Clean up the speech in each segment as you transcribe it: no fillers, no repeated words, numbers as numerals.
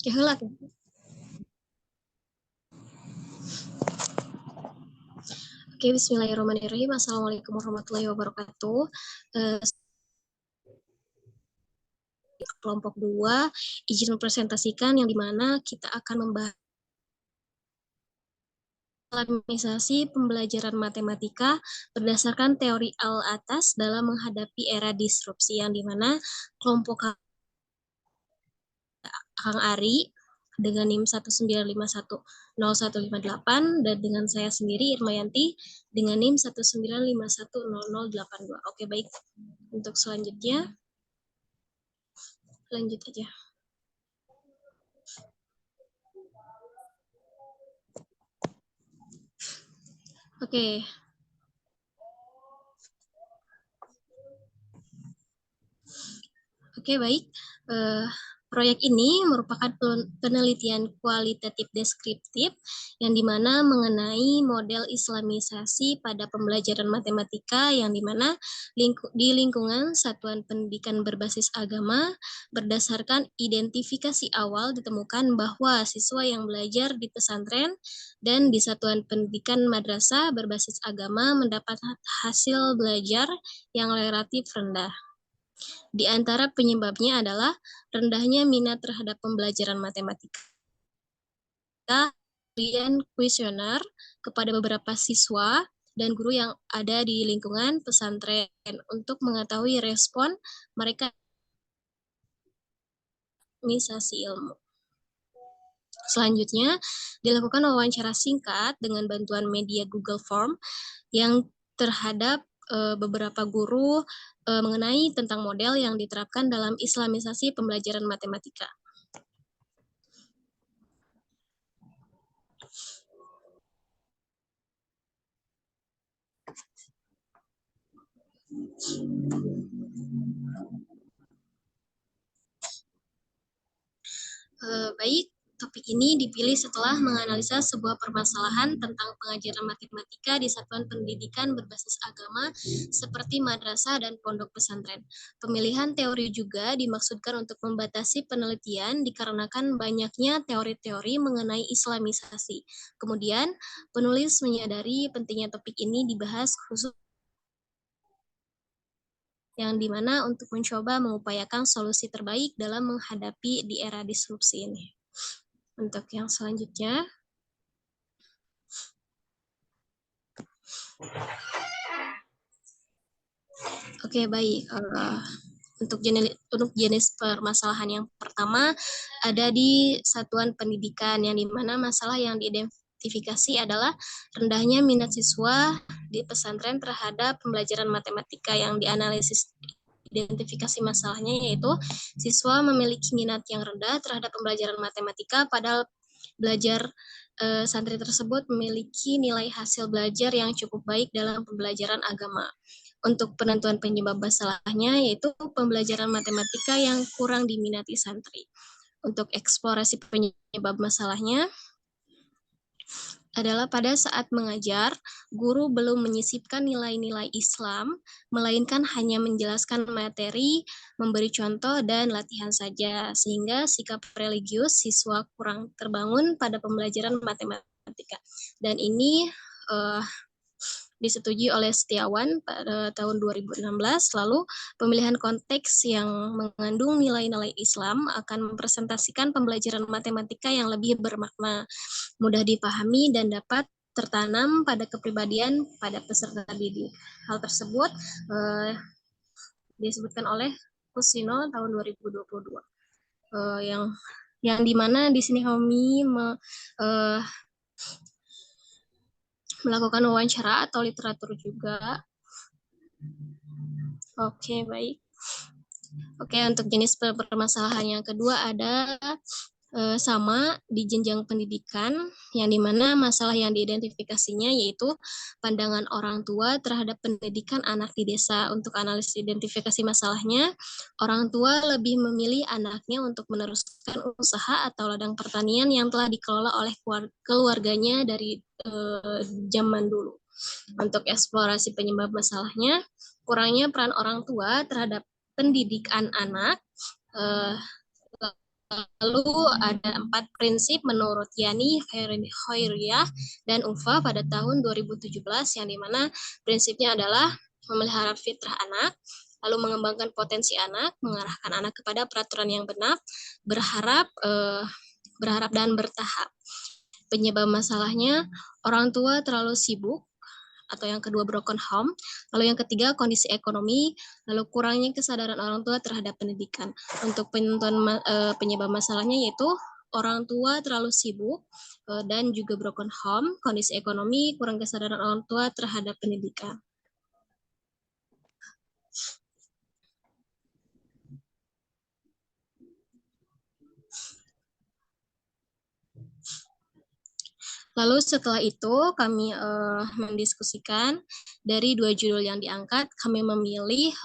Ya, heula. Oke, bismillahirrahmanirrahim. Assalamualaikum warahmatullahi wabarakatuh. Kelompok 2, izin mempresentasikan yang dimana kita akan membahas administrasi pembelajaran matematika berdasarkan teori al atas dalam menghadapi era disrupsi, yang dimana kelompok Kang Ari dengan NIM 195101558 dan dengan saya sendiri Irmayanti dengan NIM 195100082. Oke, baik. Untuk selanjutnya lanjut aja. Oke. Oke, baik. Proyek ini merupakan penelitian kualitatif deskriptif yang dimana mengenai model islamisasi pada pembelajaran matematika yang dimana di lingkungan satuan pendidikan berbasis agama berdasarkan identifikasi awal ditemukan bahwa siswa yang belajar di pesantren dan di satuan pendidikan madrasah berbasis agama mendapat hasil belajar yang relatif rendah. Di antara penyebabnya adalah rendahnya minat terhadap pembelajaran matematika, kemudian kuesioner kepada beberapa siswa dan guru yang ada di lingkungan pesantren untuk mengetahui respon mereka organisasi ilmu. Selanjutnya, dilakukan wawancara singkat dengan bantuan media Google Form yang terhadap beberapa guru mengenai tentang model yang diterapkan dalam islamisasi pembelajaran matematika. Baik, topik ini dipilih setelah menganalisa sebuah permasalahan tentang pengajaran matematika di satuan pendidikan berbasis agama seperti madrasah dan pondok pesantren. Pemilihan teori juga dimaksudkan untuk membatasi penelitian dikarenakan banyaknya teori-teori mengenai islamisasi. Kemudian, penulis menyadari pentingnya topik ini dibahas khusus yang dimana untuk mencoba mengupayakan solusi terbaik dalam menghadapi di era disrupsi ini. Untuk yang selanjutnya, oke, baik. Untuk jenis permasalahan yang pertama ada di satuan pendidikan yang dimana masalah yang diidentifikasi adalah rendahnya minat siswa di pesantren terhadap pembelajaran matematika. Yang dianalisis identifikasi masalahnya yaitu siswa memiliki minat yang rendah terhadap pembelajaran matematika padahal belajar santri tersebut memiliki nilai hasil belajar yang cukup baik dalam pembelajaran agama. Untuk penentuan penyebab masalahnya yaitu pembelajaran matematika yang kurang diminati santri. Untuk eksplorasi penyebab masalahnya adalah pada saat mengajar, guru belum menyisipkan nilai-nilai Islam, melainkan hanya menjelaskan materi, memberi contoh, dan latihan saja, sehingga sikap religius siswa kurang terbangun pada pembelajaran matematika. Dan ini disetujui oleh Setiawan pada tahun 2016. Lalu pemilihan konteks yang mengandung nilai-nilai Islam akan mempresentasikan pembelajaran matematika yang lebih bermakna, mudah dipahami, dan dapat tertanam pada kepribadian pada peserta didik. Hal tersebut disebutkan oleh Kusino tahun 2022. Yang dimana di sini kami melakukan wawancara atau literatur juga. Oke, baik. Oke, untuk jenis permasalahan yang kedua ada sama di jenjang pendidikan, yang dimana masalah yang diidentifikasinya yaitu pandangan orang tua terhadap pendidikan anak di desa. Untuk analisis identifikasi masalahnya, orang tua lebih memilih anaknya untuk meneruskan usaha atau ladang pertanian yang telah dikelola oleh keluarganya dari zaman dulu. Untuk eksplorasi penyebab masalahnya, kurangnya peran orang tua terhadap pendidikan anak, Lalu ada 4 prinsip menurut Yani Khairiyah dan UFA pada tahun 2017 yang dimana prinsipnya adalah memelihara fitrah anak, lalu mengembangkan potensi anak, mengarahkan anak kepada peraturan yang benar, berharap dan bertahap. Penyebab masalahnya orang tua terlalu sibuk, atau yang kedua broken home, lalu yang ketiga kondisi ekonomi, lalu kurangnya kesadaran orang tua terhadap pendidikan. Untuk penyebab masalahnya yaitu orang tua terlalu sibuk dan juga broken home, kondisi ekonomi, kurang kesadaran orang tua terhadap pendidikan. Lalu setelah itu kami mendiskusikan dari 2 judul yang diangkat, kami memilih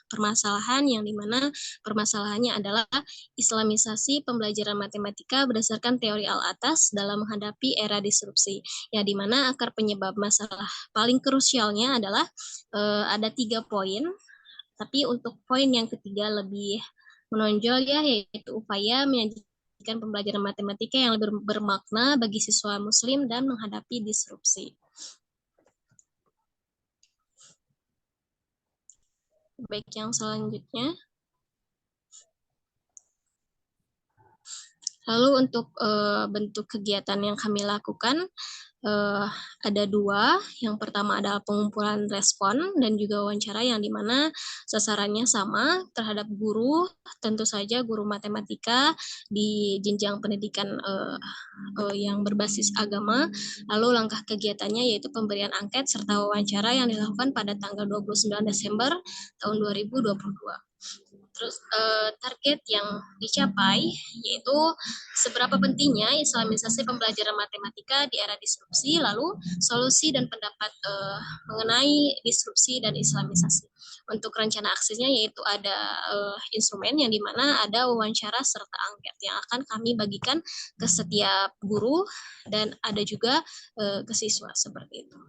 permasalahan yang dimana permasalahannya adalah Islamisasi pembelajaran matematika berdasarkan teori al-atas dalam menghadapi era disrupsi. Ya, dimana akar penyebab masalah paling krusialnya adalah ada 3 poin, tapi untuk poin yang ketiga lebih menonjol ya, yaitu upaya menyajikan pembelajaran matematika yang lebih bermakna bagi siswa muslim dan menghadapi disrupsi. Baik, yang selanjutnya. Lalu untuk bentuk kegiatan yang kami lakukan, ada 2. Yang pertama adalah pengumpulan respon dan juga wawancara yang dimana sasarannya sama terhadap guru, tentu saja guru matematika di jenjang pendidikan yang berbasis agama. Lalu langkah kegiatannya yaitu pemberian angket serta wawancara yang dilakukan pada tanggal 29 Desember tahun 2022. Terus target yang dicapai yaitu seberapa pentingnya Islamisasi pembelajaran matematika di era disrupsi, lalu solusi dan pendapat mengenai disrupsi dan Islamisasi. Untuk rencana aksinya yaitu ada instrumen yang dimana ada wawancara serta angket yang akan kami bagikan ke setiap guru dan ada juga ke siswa seperti itu.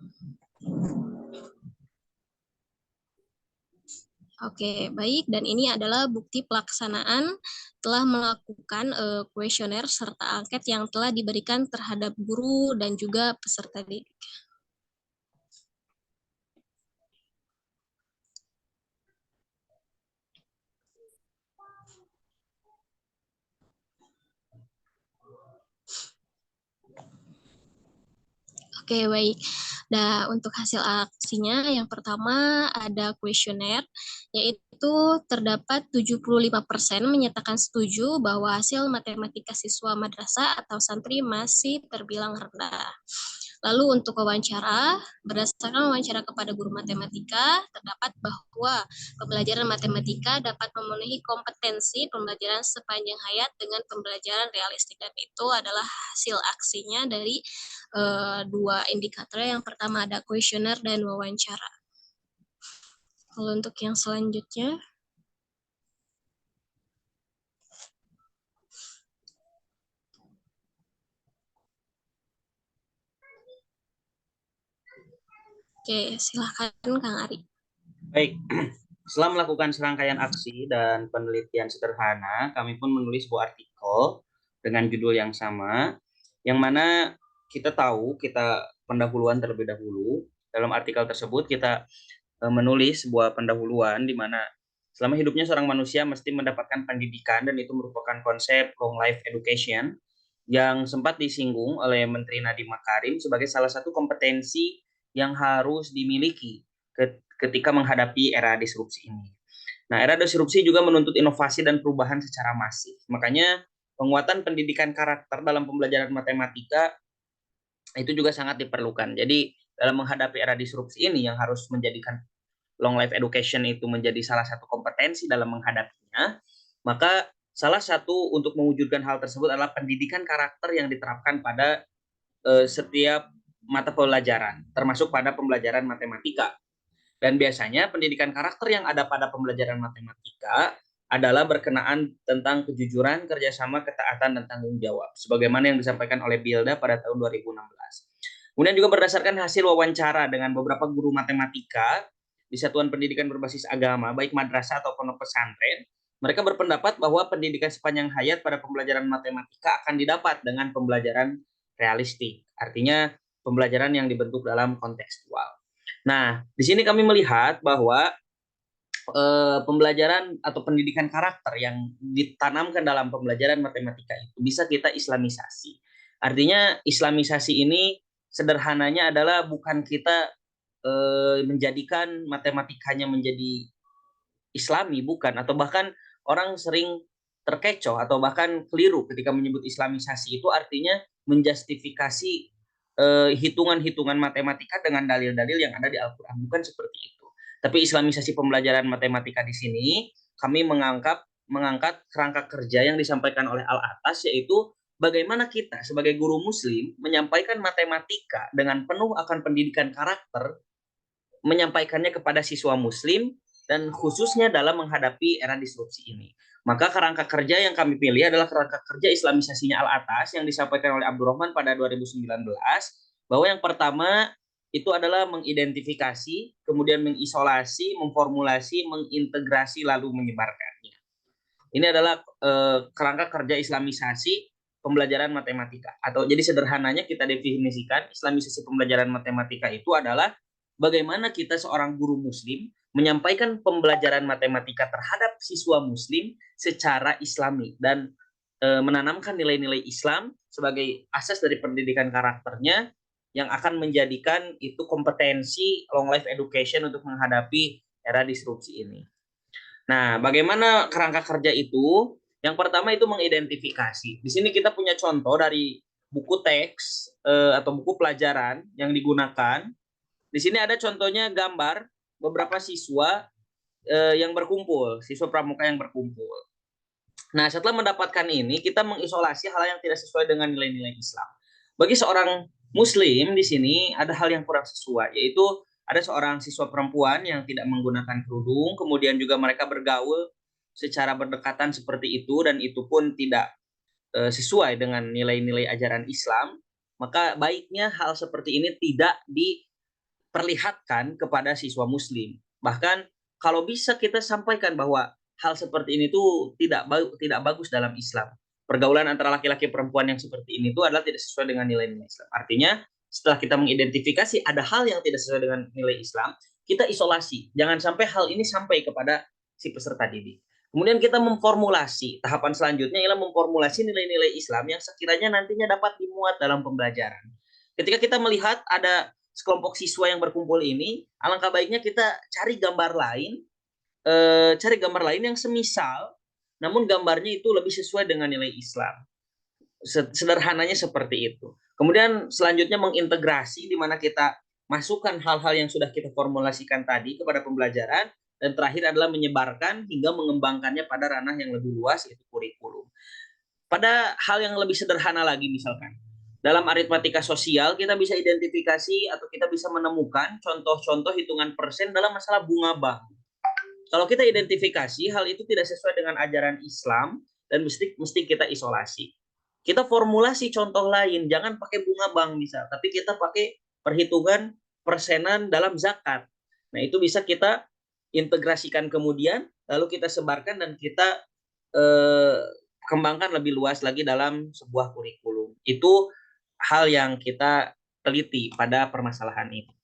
Oke, baik. Dan ini adalah bukti pelaksanaan telah melakukan kuesioner serta angket yang telah diberikan terhadap guru dan juga peserta didik. Oke, baik. Nah, untuk hasil aksinya yang pertama ada kuesioner, yaitu terdapat 75% menyatakan setuju bahwa hasil matematika siswa madrasah atau santri masih terbilang rendah. Lalu untuk wawancara, berdasarkan wawancara kepada guru matematika, terdapat bahwa pembelajaran matematika dapat memenuhi kompetensi pembelajaran sepanjang hayat dengan pembelajaran realistik. Dan itu adalah hasil aksinya dari 2 indikator. Yang pertama ada kuesioner dan wawancara. Lalu untuk yang selanjutnya, oke, silahkan Kang Ari. Baik, setelah melakukan serangkaian aksi dan penelitian sederhana, kami pun menulis sebuah artikel dengan judul yang sama, yang mana kita tahu kita pendahuluan terlebih dahulu. Dalam artikel tersebut kita menulis sebuah pendahuluan di mana selama hidupnya seorang manusia mesti mendapatkan pendidikan, dan itu merupakan konsep long life education yang sempat disinggung oleh Menteri Nadiem Makarim sebagai salah satu kompetensi yang harus dimiliki ketika menghadapi era disrupsi ini. Nah, era disrupsi juga menuntut inovasi dan perubahan secara masif. Makanya penguatan pendidikan karakter dalam pembelajaran matematika itu juga sangat diperlukan. Jadi dalam menghadapi era disrupsi ini yang harus menjadikan long life education itu menjadi salah satu kompetensi dalam menghadapinya, maka salah satu untuk mewujudkan hal tersebut adalah pendidikan karakter yang diterapkan pada setiap mata pelajaran, termasuk pada pembelajaran matematika. Dan biasanya pendidikan karakter yang ada pada pembelajaran matematika adalah berkenaan tentang kejujuran, kerjasama, ketaatan, dan tanggung jawab, sebagaimana yang disampaikan oleh Bilda pada tahun 2016. Kemudian juga berdasarkan hasil wawancara dengan beberapa guru matematika di satuan pendidikan berbasis agama, baik madrasah atau pondok pesantren, Mereka berpendapat bahwa pendidikan sepanjang hayat pada pembelajaran matematika akan didapat dengan pembelajaran realistik. Artinya pembelajaran yang dibentuk dalam kontekstual. Nah, di sini kami melihat bahwa pembelajaran atau pendidikan karakter yang ditanamkan dalam pembelajaran matematika itu bisa kita islamisasi. Artinya islamisasi ini sederhananya adalah bukan kita menjadikan matematikanya menjadi Islami, bukan, atau bahkan orang sering terkecoh atau bahkan keliru ketika menyebut islamisasi itu artinya menjustifikasi hitungan-hitungan matematika dengan dalil-dalil yang ada di Al-Qur'an, bukan seperti itu. Tapi islamisasi pembelajaran matematika di sini kami mengangkat kerangka kerja yang disampaikan oleh Al-Atas, yaitu bagaimana kita sebagai guru muslim menyampaikan matematika dengan penuh akan pendidikan karakter, menyampaikannya kepada siswa muslim dan khususnya dalam menghadapi era disrupsi ini. Maka kerangka kerja yang kami pilih adalah kerangka kerja islamisasinya Al-Atas yang disampaikan oleh Abdurrahman pada 2019, bahwa yang pertama itu adalah mengidentifikasi, kemudian mengisolasi, memformulasi, mengintegrasi, lalu menyebarkannya. Ini adalah kerangka kerja islamisasi pembelajaran matematika. Atau jadi sederhananya kita definisikan islamisasi pembelajaran matematika itu adalah bagaimana kita seorang guru muslim menyampaikan pembelajaran matematika terhadap siswa muslim secara islami dan menanamkan nilai-nilai Islam sebagai asas dari pendidikan karakternya yang akan menjadikan itu kompetensi long life education untuk menghadapi era disrupsi ini. Nah, bagaimana kerangka kerja itu? Yang pertama itu mengidentifikasi. Di sini kita punya contoh dari buku teks atau buku pelajaran yang digunakan. Di sini ada contohnya gambar beberapa siswa yang berkumpul, siswa pramuka yang berkumpul. Nah, setelah mendapatkan ini, kita mengisolasi hal yang tidak sesuai dengan nilai-nilai Islam. Bagi seorang Muslim di sini ada hal yang kurang sesuai, yaitu ada seorang siswa perempuan yang tidak menggunakan kerudung, kemudian juga mereka bergaul secara berdekatan seperti itu, dan itu pun tidak sesuai dengan nilai-nilai ajaran Islam. Maka baiknya hal seperti ini tidak diperlihatkan kepada siswa Muslim. Bahkan kalau bisa kita sampaikan bahwa hal seperti ini tuh tidak bagus dalam Islam. Pergaulan antara laki-laki perempuan yang seperti ini tuh adalah tidak sesuai dengan nilai-nilai Islam. Artinya setelah kita mengidentifikasi ada hal yang tidak sesuai dengan nilai Islam, kita isolasi. Jangan sampai hal ini sampai kepada si peserta didik. Kemudian kita memformulasi. Tahapan selanjutnya ialah memformulasi nilai-nilai Islam yang sekiranya nantinya dapat dimuat dalam pembelajaran. Ketika kita melihat ada sekelompok siswa yang berkumpul ini, alangkah baiknya kita cari gambar lain yang semisal, namun gambarnya itu lebih sesuai dengan nilai Islam. Sederhananya seperti itu. Kemudian selanjutnya mengintegrasi, di mana kita masukkan hal-hal yang sudah kita formulasikan tadi kepada pembelajaran, dan terakhir adalah menyebarkan hingga mengembangkannya pada ranah yang lebih luas, yaitu kurikulum. Pada hal yang lebih sederhana lagi, misalkan dalam aritmatika sosial kita bisa identifikasi atau kita bisa menemukan contoh-contoh hitungan persen dalam masalah bunga bank. Kalau kita identifikasi hal itu tidak sesuai dengan ajaran Islam dan mesti kita isolasi. Kita formulasi contoh lain, jangan pakai bunga bank misal, tapi kita pakai perhitungan persenan dalam zakat. Nah, itu bisa kita integrasikan kemudian, lalu kita sebarkan dan kita kembangkan lebih luas lagi dalam sebuah kurikulum. Itu hal yang kita teliti pada permasalahan ini.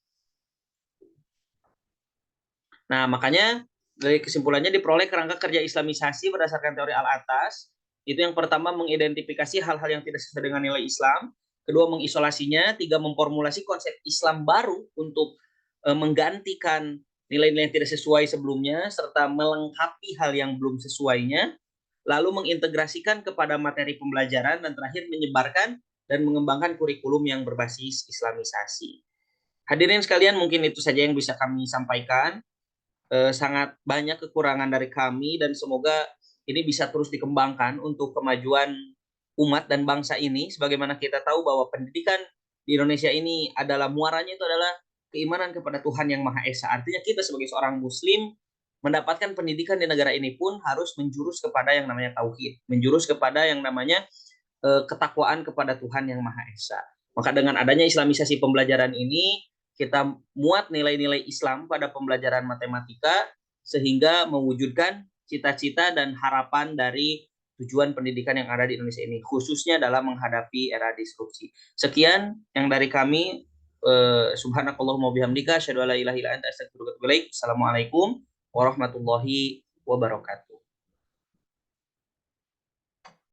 Nah, makanya dari kesimpulannya diperoleh kerangka kerja islamisasi berdasarkan teori Al-Atas. Itu yang pertama mengidentifikasi hal-hal yang tidak sesuai dengan nilai Islam. Kedua mengisolasinya. Tiga memformulasi konsep Islam baru untuk menggantikan nilai-nilai yang tidak sesuai sebelumnya serta melengkapi hal yang belum sesuainya. Lalu mengintegrasikan kepada materi pembelajaran dan terakhir menyebarkan dan mengembangkan kurikulum yang berbasis islamisasi. Hadirin sekalian, mungkin itu saja yang bisa kami sampaikan. Sangat banyak kekurangan dari kami dan semoga ini bisa terus dikembangkan untuk kemajuan umat dan bangsa ini. Sebagaimana kita tahu bahwa pendidikan di Indonesia ini adalah muaranya itu adalah keimanan kepada Tuhan Yang Maha Esa. Artinya kita sebagai seorang Muslim mendapatkan pendidikan di negara ini pun harus menjurus kepada yang namanya tauhid, menjurus kepada yang namanya ketakwaan kepada Tuhan Yang Maha Esa. Maka dengan adanya islamisasi pembelajaran ini, kita muat nilai-nilai Islam pada pembelajaran matematika sehingga mewujudkan cita-cita dan harapan dari tujuan pendidikan yang ada di Indonesia ini, khususnya dalam menghadapi era disrupsi. Sekian yang dari kami. Subhanakallahumma bihamdika asyhadu an la ilaha illa anta astaghfiruka wa atubu ilaik. Assalamualaikum warahmatullahi wabarakatuh.